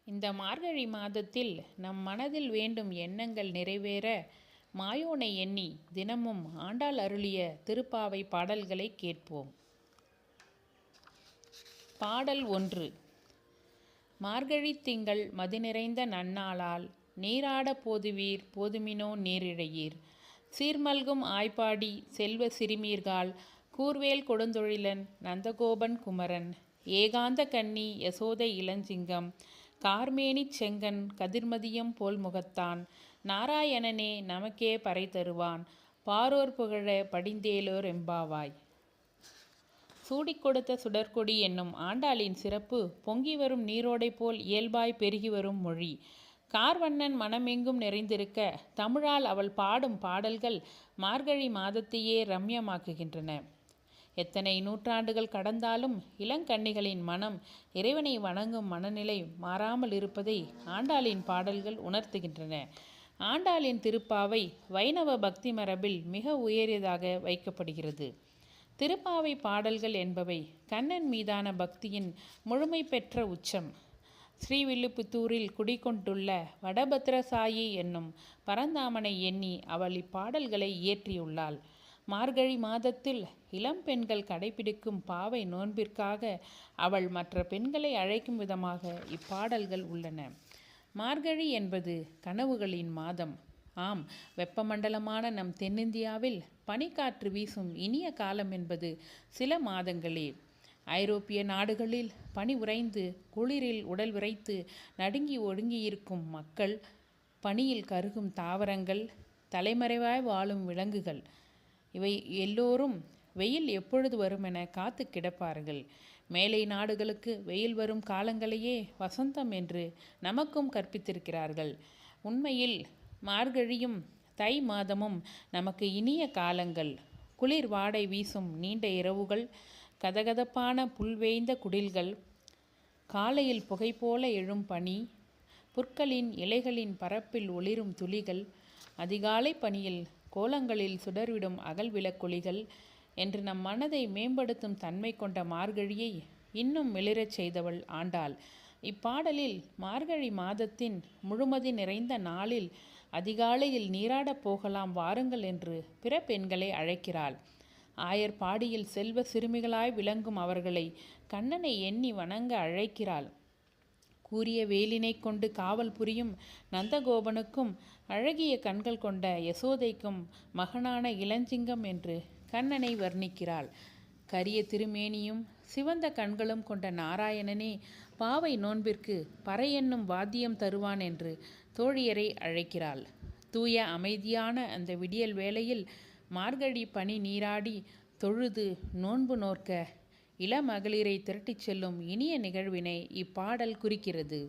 இந்த மார்கழி மாதத்தில் நம் மனதில் வேண்டும் எண்ணங்கள் நிறைவேற மாயோனை எண்ணி தினமும் ஆண்டாள் அருளிய திருப்பாவை பாடல்களை கேட்போம். பாடல் 1. மார்கழி திங்கள் மதிநிறைந்த நன்னாளால் நீராட போதுவீர் போதுமினோ நீரிழையீர் சீர்மல்கும் ஆய்ப்பாடி செல்வ சிறுமீர்கால் கூர்வேல் கொடுந்தொழிலன் நந்தகோபன் குமரன் ஏகாந்த கன்னி யசோதை இளஞ்சிங்கம் கார்மேனிச் செங்கன் கதிர்மதியம் போல் முகத்தான் நாராயணனே நமக்கே பறை தருவான் பாரோர் புகழ படிந்தேலோர் எம்பாவாய். சூடிக் கொடுத்த சுடற்கொடி என்னும் ஆண்டாளின் சிறப்பு பொங்கி வரும் நீரோடை போல் இயல்பாய் பெருகி வரும் மொழி. கார்வண்ணன் மனமெங்கும் நிறைந்திருக்க தமிழால் அவள் பாடும் பாடல்கள் மார்கழி மாதத்தையே ரம்யமாக்குகின்றன. எத்தனை நூற்றாண்டுகள் கடந்தாலும் இளங்கன்னிகளின் மனம் இறைவனை வணங்கும் மனநிலை மாறாமல் இருப்பதை ஆண்டாளின் பாடல்கள் உணர்த்துகின்றன. ஆண்டாளின் திருப்பாவை வைணவ பக்தி மரபில் மிக உயரியதாக வைக்கப்படுகிறது. திருப்பாவை பாடல்கள் என்பவை கண்ணன் மீதான பக்தியின் முழுமை பெற்ற உச்சம். ஸ்ரீவில்லிபுத்தூரில் குடிகொண்டுள்ள வடபத்ரசாயி என்னும் பரந்தாமனை எண்ணி அவள் இப்பாடல்களை இயற்றியுள்ளாள். மார்கழி மாதத்தில் இளம் பெண்கள் கடைபிடிக்கும் பாவை நோன்பிற்காக அவள் மற்ற பெண்களை அழைக்கும் விதமாக இப்பாடல்கள் உள்ளன. மார்கழி என்பது கனவுகளின் மாதம். ஆம், வெப்பமண்டலமான நம் தென்னிந்தியாவில் பனிக்காற்று வீசும் இனிய காலம் என்பது சில மாதங்களே. ஐரோப்பிய நாடுகளில் பனி உறைந்து குளிரில் உடல் விரைத்து நடுங்கி ஒடுங்கியிருக்கும் மக்கள், பனியில் கருகும் தாவரங்கள், தலைமறைவாய் வாழும் விலங்குகள் இவை எல்லோரும் வெயில் எப்பொழுது வருமென காத்து கிடப்பார்கள். மேலை நாடுகளுக்கு வெயில் வரும் காலங்களையே வசந்தம் என்று நமக்கும் கற்பித்திருக்கிறார்கள். உண்மையில் மார்கழியும் தை மாதமும் நமக்கு இனிய காலங்கள். குளிர் வாடை வீசும் நீண்ட இரவுகள், கதகதப்பான புல்வேய்ந்த குடில்கள், காலையில் புகை போல எழும் பனி, புற்களின் இலைகளின் பரப்பில் ஒளிரும் துளிகள், அதிகாலை பனியில் கோலங்களில் சுடர்விடும் அகல் விளக்கொளிகள் என்று நம் மனதை மேம்படுத்தும் தன்மை கொண்ட மார்கழியை இன்னும் மிளிரச் செய்தவள் ஆண்டாள். இப்பாடலில் மார்கழி மாதத்தின் முழுமதி நிறைந்த நாளில் அதிகாலையில் நீராடப் போகலாம் வாருங்கள் என்று பிற பெண்களை அழைக்கிறாள். ஆயர்பாடியில் செல்வ சிறுமிகளாய் விளங்கும் அவர்களை கண்ணனை எண்ணி வணங்க அழைக்கிறாள். கூரிய வேலினை கொண்டு காவல் புரியும் நந்தகோபனுக்கும் அழகிய கண்கள் கொண்ட யசோதைக்கும் மகனான இளஞ்சிங்கம் என்று கண்ணனை வர்ணிக்கிறாள். கரிய திருமேனியும் சிவந்த கண்களும் கொண்ட நாராயணனே பாவை நோன்பிற்கு பறை என்னும் வாத்தியம் தருவான் என்று தோழியரை அழைக்கிறாள். தூய அமைதியான அந்த விடியல் வேளையில் மார்கழி பனி நீராடி தொழுது நோன்பு நோற்க இளமகளிரை திரட்டிச் செல்லும் இனிய நிகழ்வினை இப்பாடல் குறிக்கிறது.